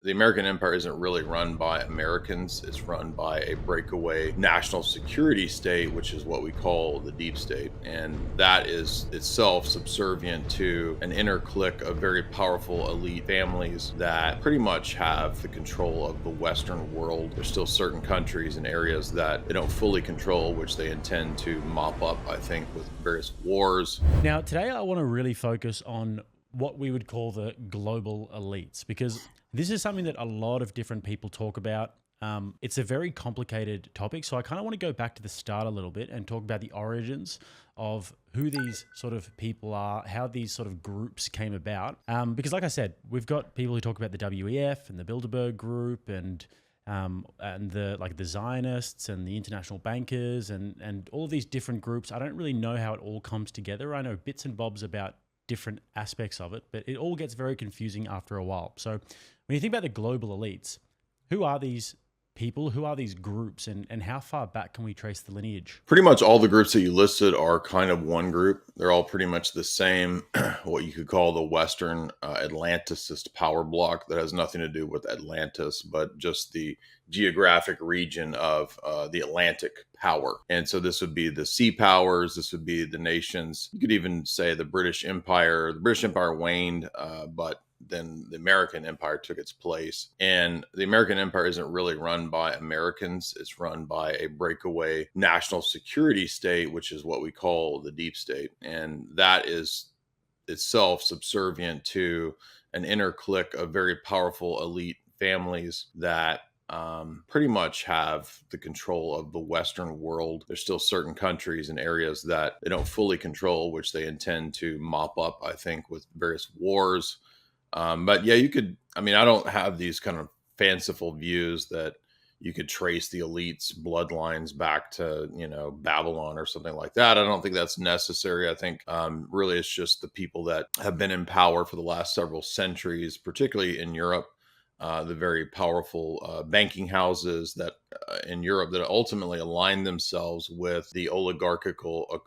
the American empire isn't really run by Americans. It's run by a breakaway national security state, which is what we call the deep state. And that is itself subservient to an inner clique of very powerful elite families that pretty much have the control of the Western world. There's still certain countries and areas that they don't fully control, which they intend to mop up, I think, with various wars. Now, today I want to really focus on what we would call the global elites, because this is something that a lot of different people talk about. It's a very complicated topic. So I kind of want to go back to the start a little bit and talk about the origins of who these sort of people are, how these sort of groups came about. Because like I said, we've got people who talk about the WEF and the Bilderberg Group and the Zionists and the international bankers and all of these different groups. I don't really know how it all comes together. I know bits and bobs about different aspects of it, but it all gets very confusing after a while. So when you think about the global elites, who are these people? Who are these groups? And how far back can we trace the lineage? Pretty much all the groups that you listed are kind of one group. They're all pretty much the same, what you could call the Western Atlanticist power bloc that has nothing to do with Atlantis, but just the geographic region of the Atlantic power. And so this would be the sea powers. This would be the nations. You could even say the British Empire. The British Empire waned, but then the American empire took its place. And the American empire isn't really run by Americans. It's run by a breakaway national security state, which is what we call the deep state. And that is itself subservient to an inner clique of very powerful elite families that pretty much have the control of the Western world. There's still certain countries and areas that they don't fully control, which they intend to mop up, I think, with various wars. But yeah, I don't have these kind of fanciful views that you could trace the elites' bloodlines back to, Babylon or something like that. I don't think that's necessary. I think really it's just the people that have been in power for the last several centuries, particularly in Europe, the very powerful banking houses that in Europe that ultimately align themselves with the oligarchical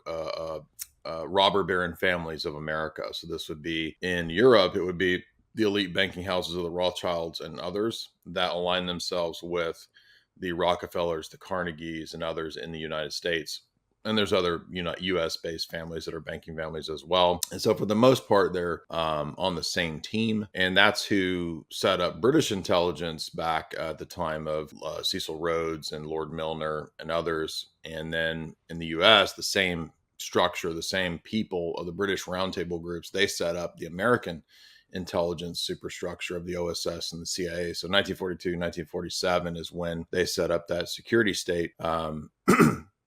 robber baron families of America. So this would be in Europe, it would be the elite banking houses of the Rothschilds and others that align themselves with the Rockefellers, the Carnegies, and others in the United States. And there's other U.S. based families that are banking families as well. And so for the most part, they're on the same team. And that's who set up British intelligence back at the time of Cecil Rhodes and Lord Milner and others. And then in the U.S., the same structure, the same people of the British roundtable groups, they set up the American intelligence superstructure of the OSS and the CIA. So 1942, 1947 is when they set up that security state.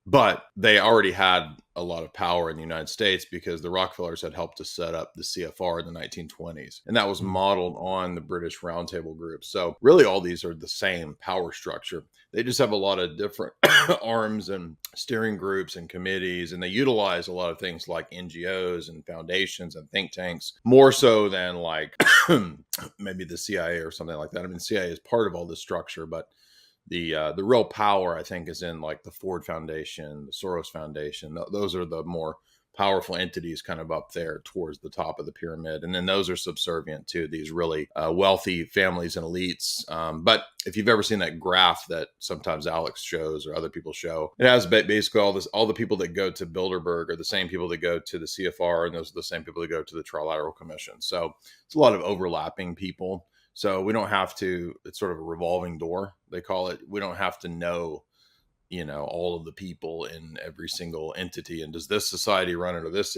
But they already had a lot of power in the United States because the Rockefellers had helped to set up the CFR in the 1920s. And that was modeled on the British Roundtable Group. So really all these are the same power structure. They just have a lot of different arms and steering groups and committees. And they utilize a lot of things like NGOs and foundations and think tanks, more so than like maybe the CIA or something like that. I mean, the CIA is part of all this structure, but the real power, I think, is in like the Ford Foundation, the Soros Foundation. Those are the more powerful entities kind of up there towards the top of the pyramid. And then those are subservient to these really wealthy families and elites. But if you've ever seen that graph that sometimes Alex shows or other people show, it has basically all the people that go to Bilderberg are the same people that go to the CFR, and those are the same people that go to the Trilateral Commission. So it's a lot of overlapping people. So we don't have to, it's sort of a revolving door, they call it. We don't have to know, all of the people in every single entity. And does this society run it or this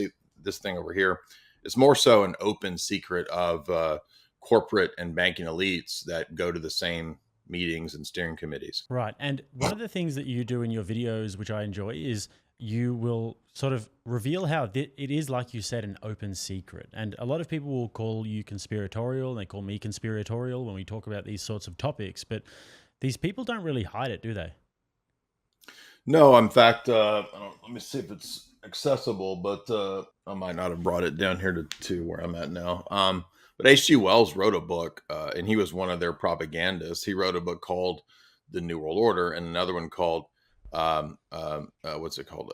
thing over here? It's more so an open secret of corporate and banking elites that go to the same meetings and steering committees. Right. And one of the things that you do in your videos, which I enjoy, is you will sort of reveal how it is, like you said, an open secret. And a lot of people will call you conspiratorial, and they call me conspiratorial when we talk about these sorts of topics. But these people don't really hide it, do they? No, in fact, let me see if it's accessible, but I might not have brought it down here to where I'm at now. But H.G. Wells wrote a book, and he was one of their propagandists. He wrote a book called The New World Order, and another one called what's it called?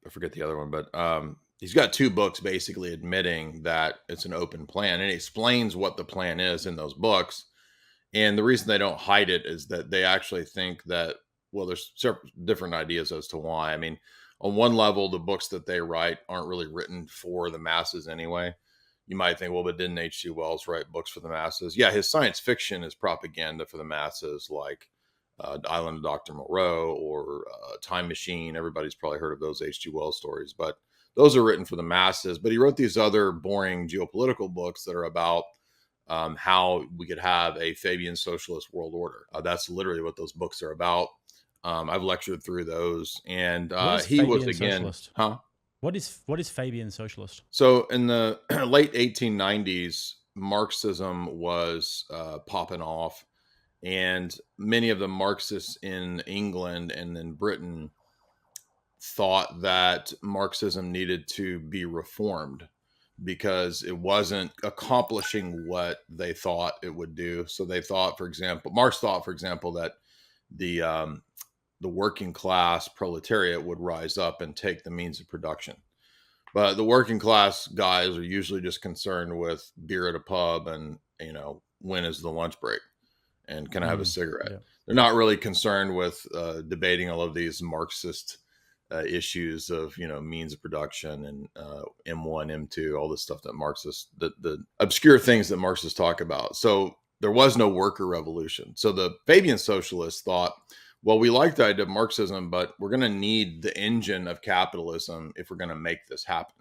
I forget the other one, but he's got two books basically admitting that it's an open plan, and he explains what the plan is in those books. And the reason they don't hide it is that they actually think that, well, there's several different ideas as to why. I mean, on one level, the books that they write aren't really written for the masses anyway. You might think, well, but didn't H.G. Wells write books for the masses? Yeah, his science fiction is propaganda for the masses, like Island of Dr. Moreau or Time Machine. Everybody's probably heard of those H.G. Wells stories, but those are written for the masses. But he wrote these other boring geopolitical books that are about how we could have a Fabian socialist world order. That's literally what those books are about. I've lectured through those, and What is he was Fabian again, socialist? huh? What is Fabian socialist? So in the late 1890s, Marxism was popping off, and many of the Marxists in England and in Britain thought that Marxism needed to be reformed because it wasn't accomplishing what they thought it would do. So they thought, for example, Marx thought, for example, that the um, the working class proletariat would rise up and take the means of production. But the working class guys are usually just concerned with beer at a pub and, when is the lunch break and can I have a cigarette? Yeah. They're not really concerned with debating all of these Marxist issues of, means of production and M1, M2, all this stuff that Marxists, the obscure things that Marxists talk about. So there was no worker revolution. So the Fabian socialists thought, well, we like the idea of Marxism, but we're going to need the engine of capitalism if we're going to make this happen.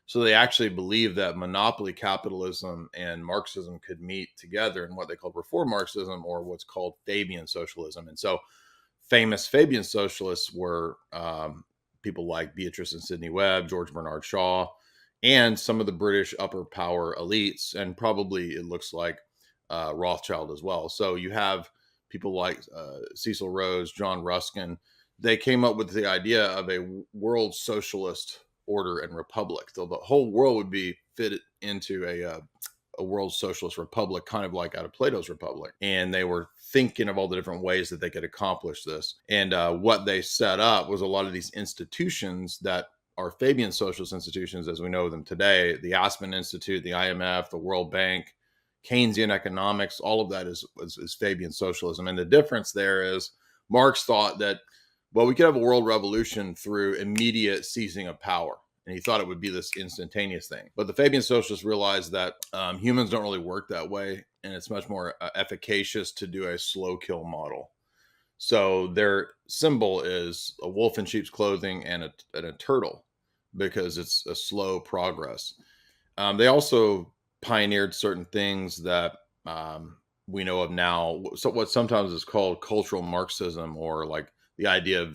So they actually believed that monopoly capitalism and Marxism could meet together in what they called reform Marxism, or what's called Fabian socialism. And so famous Fabian socialists were people like Beatrice and Sidney Webb, George Bernard Shaw, and some of the British upper power elites, and probably it looks like Rothschild as well. So you have people like Cecil Rhodes, John Ruskin. They came up with the idea of a world socialist order and republic. So the whole world would be fitted into a world socialist republic, kind of like out of Plato's Republic. And they were thinking of all the different ways that they could accomplish this. And what they set up was a lot of these institutions that are Fabian socialist institutions as we know them today. The Aspen Institute, the IMF, the World Bank, Keynesian economics, all of that is Fabian socialism. And the difference there is Marx thought that, well, we could have a world revolution through immediate seizing of power. And he thought it would be this instantaneous thing. But the Fabian socialists realized that humans don't really work that way. And it's much more efficacious to do a slow kill model. So their symbol is a wolf in sheep's clothing and a turtle, because it's a slow progress. They also pioneered certain things that we know of now. So what sometimes is called cultural Marxism, or like the idea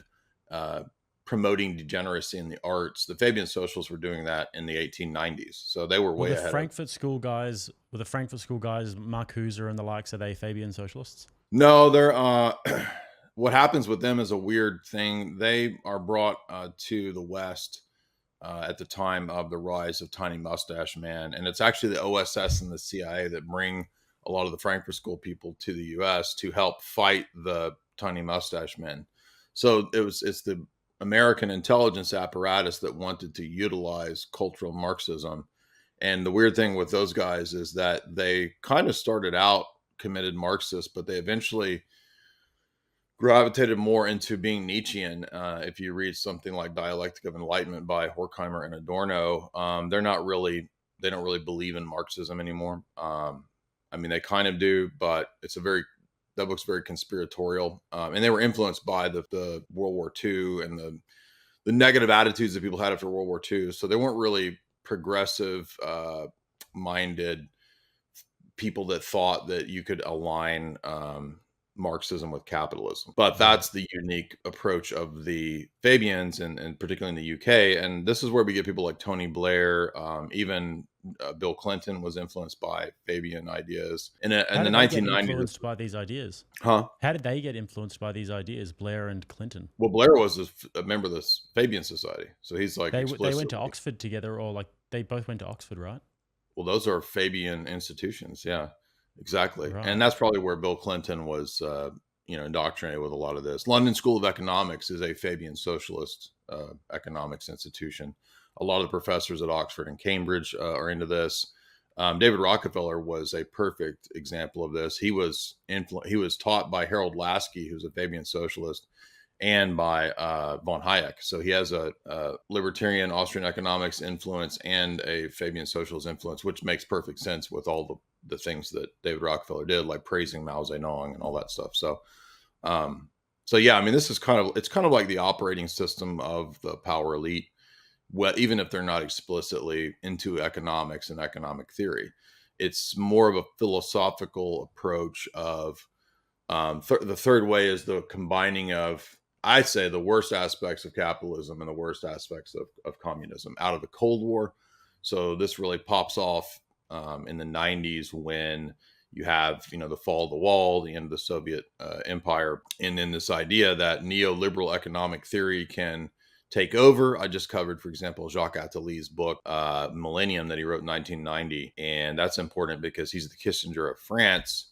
of promoting degeneracy in the arts. The Fabian socialists were doing that in the 1890s. So they were way ahead. Frankfurt School guys, were the Frankfurt School guys, Mark Huser and the likes, are they Fabian socialists? No, they're what happens with them is a weird thing. They are brought to the West at the time of the rise of Tiny Mustache Man. And it's actually the OSS and the CIA that bring a lot of the Frankfurt School people to the US to help fight the Tiny Mustache Men. So it's the American intelligence apparatus that wanted to utilize cultural Marxism. And the weird thing with those guys is that they kind of started out committed Marxists, but they eventually gravitated more into being Nietzschean. If you read something like Dialectic of Enlightenment by Horkheimer and Adorno, they don't really believe in Marxism anymore. I mean, they kind of do, but that book's very conspiratorial. And they were influenced by the World War II and the negative attitudes that people had after World War II. So they weren't really progressive minded people that thought that you could align Marxism with capitalism. But that's the unique approach of the Fabians, and particularly in the UK. And this is where we get people like Tony Blair, even Bill Clinton was influenced by Fabian ideas. In the 1990s. Influenced by these ideas? Huh? How did they get influenced by these ideas, Blair and Clinton? Well, Blair was a member of the Fabian Society. So he's like they went to Oxford together, or like they both went to Oxford, right? Well, those are Fabian institutions. Yeah, exactly. Right. And that's probably where Bill Clinton was, indoctrinated with a lot of this. London School of Economics is a Fabian socialist economics institution. A lot of the professors at Oxford and Cambridge are into this. David Rockefeller was a perfect example of this. He was taught by Harold Lasky, who's a Fabian socialist, and by von Hayek. So he has a libertarian Austrian economics influence and a Fabian socialist influence, which makes perfect sense with all the things that David Rockefeller did, like praising Mao Zedong and all that stuff. Um, so yeah, I mean, this is it's kind of like the operating system of the power elite. Well, even if they're not explicitly into economics and economic theory, it's more of a philosophical approach of the third way is the combining of, I'd say, the worst aspects of capitalism and the worst aspects of communism out of the Cold War. So this really pops off in the 90s when you have, the fall of the wall, the end of the Soviet empire, and then this idea that neoliberal economic theory can take over. I just covered, for example, Jacques Attali's book, Millennium, that he wrote in 1990. And that's important because he's the Kissinger of France.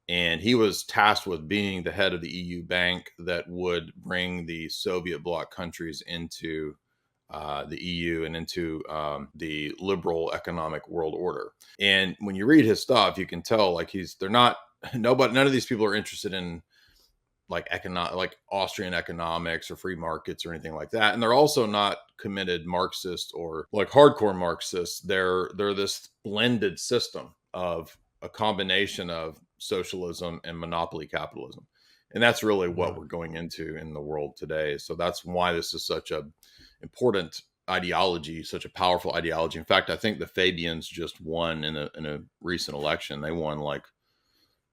And he was tasked with being the head of the EU bank that would bring the Soviet bloc countries into the EU and into the liberal economic world order. And when you read his stuff, you can tell like none of these people are interested in like Austrian economics or free markets or anything like that. And they're also not committed Marxist or like hardcore Marxists. They're this blended system of a combination of socialism and monopoly capitalism. And that's really what we're going into in the world today. So that's why this is such a important ideology, such a powerful ideology. In fact, I think the Fabians just won in a recent election. They won like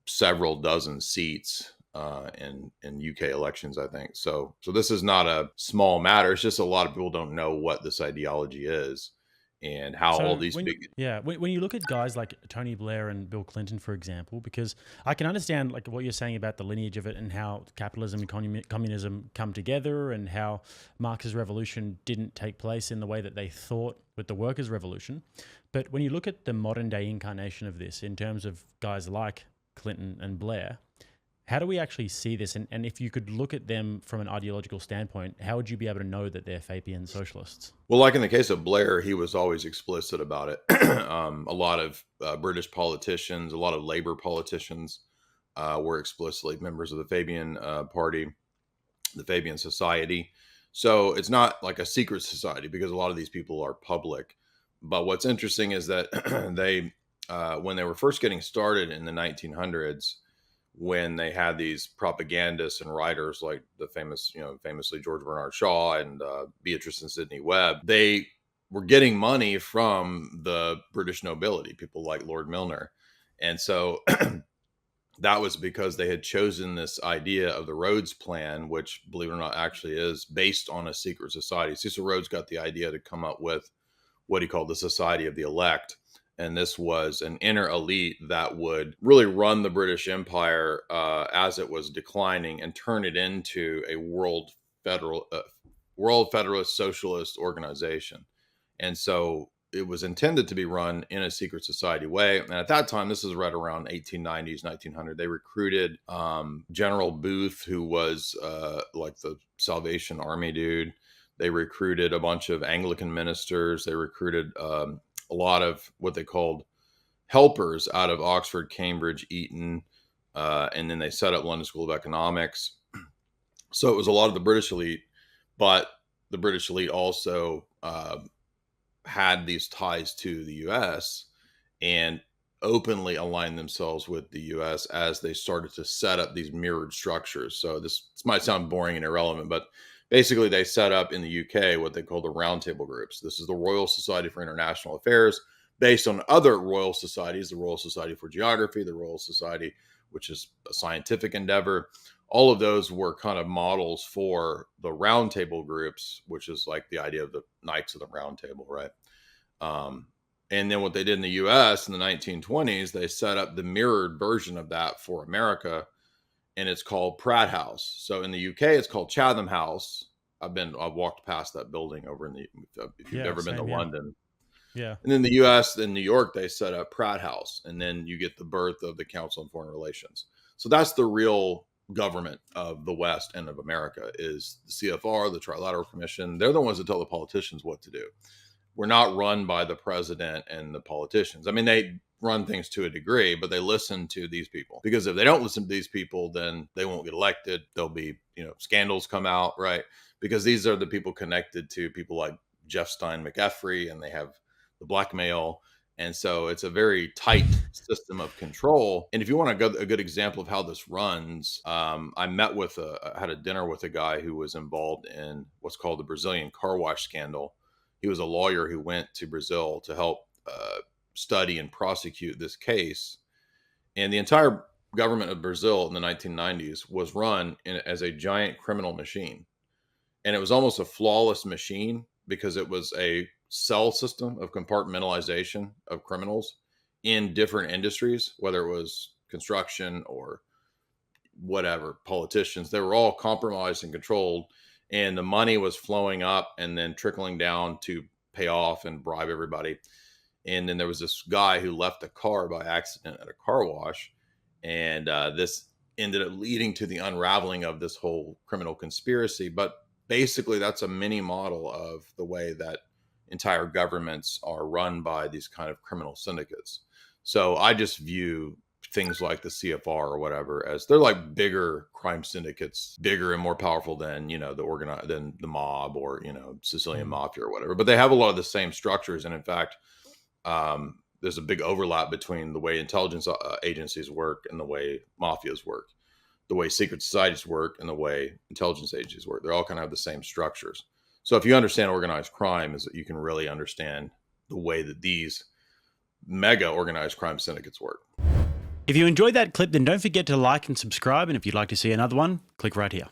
several dozen seats in UK elections, I think. So this is not a small matter. It's just a lot of people don't know what this ideology is and how all these when you look at guys like Tony Blair and Bill Clinton, for example, because I can understand like what you're saying about the lineage of it and how capitalism and communism come together and how Marx's revolution didn't take place in the way that they thought with the workers' revolution. But when you look at the modern day incarnation of this in terms of guys like Clinton and Blair, how do we actually see this? And if you could look at them from an ideological standpoint, how would you be able to know that they're Fabian socialists? Well, like in the case of Blair, he was always explicit about it. A lot of British politicians, a lot of labor politicians were explicitly members of the Fabian Party, the Fabian Society. So it's not like a secret society because a lot of these people are public. But what's interesting is that when they were first getting started in the 1900s, when they had these propagandists and writers like the famously George Bernard Shaw and Beatrice and Sidney Webb, they were getting money from the British nobility, people like Lord Milner. And so that was because they had chosen this idea of the Rhodes Plan, which, believe it or not, actually is based on a secret society. Cecil Rhodes got the idea to come up with what he called the Society of the Elect. And this was an inner elite that would really run the British Empire as it was declining and turn it into a world federalist socialist organization. And so it was intended to be run in a secret society way. And at that time, this is right around 1890s, 1900, they recruited General Booth, who was like the Salvation Army dude. They recruited a bunch of Anglican ministers. They recruited a lot of what they called helpers out of Oxford, Cambridge, Eton, and then they set up London School of Economics. So it was a lot of the British elite, but the British elite also had these ties to the U.S. and openly aligned themselves with the U.S. as they started to set up these mirrored structures. So this might sound boring and irrelevant, but basically, they set up in the UK what they call the roundtable groups. This is the Royal Society for International Affairs, based on other royal societies, the Royal Society for Geography, the Royal Society, which is a scientific endeavor. All of those were kind of models for the roundtable groups, which is like the idea of the Knights of the Round Table, right? And then what they did in the US in the 1920s, they set up the mirrored version of that for America, and it's called Pratt House. So in the UK, it's called Chatham House. I've walked past that building over if you've ever been to London. Yeah. And in the US, in New York, they set up Pratt House, and then you get the birth of the Council on Foreign Relations. So that's the real government of the West and of America is the CFR, the Trilateral Commission. They're the ones that tell the politicians what to do. We're not run by the president and the politicians. I mean, run things to a degree, but they listen to these people, because if they don't listen to these people, then they won't get elected. There'll be, scandals come out, right? Because these are the people connected to people like Jeff Stein McEffrey, and they have the blackmail. And so it's a very tight system of control. And if you want a good example of how this runs, I had a dinner with a guy who was involved in what's called the Brazilian car wash scandal. He was a lawyer who went to Brazil to help study and prosecute this case. And the entire government of Brazil in the 1990s was run as a giant criminal machine. And it was almost a flawless machine because it was a cell system of compartmentalization of criminals in different industries, whether it was construction or whatever, politicians. They were all compromised and controlled, and the money was flowing up and then trickling down to pay off and bribe everybody. And then there was this guy who left a car by accident at a car wash, and this ended up leading to the unraveling of this whole criminal conspiracy. But basically, that's a mini model of the way that entire governments are run by these kind of criminal syndicates. So I just view things like the CFR or whatever as they're like bigger crime syndicates, bigger and more powerful than, than the mob or, Sicilian mafia or whatever. But they have a lot of the same structures. And in fact, there's a big overlap between the way intelligence agencies work and the way mafias work, the way secret societies work and the way intelligence agencies work. They're all kind of have the same structures. So if you understand organized crime, is that you can really understand the way that these mega organized crime syndicates work. If you enjoyed that clip, then don't forget to like and subscribe. And if you'd like to see another one, click right here.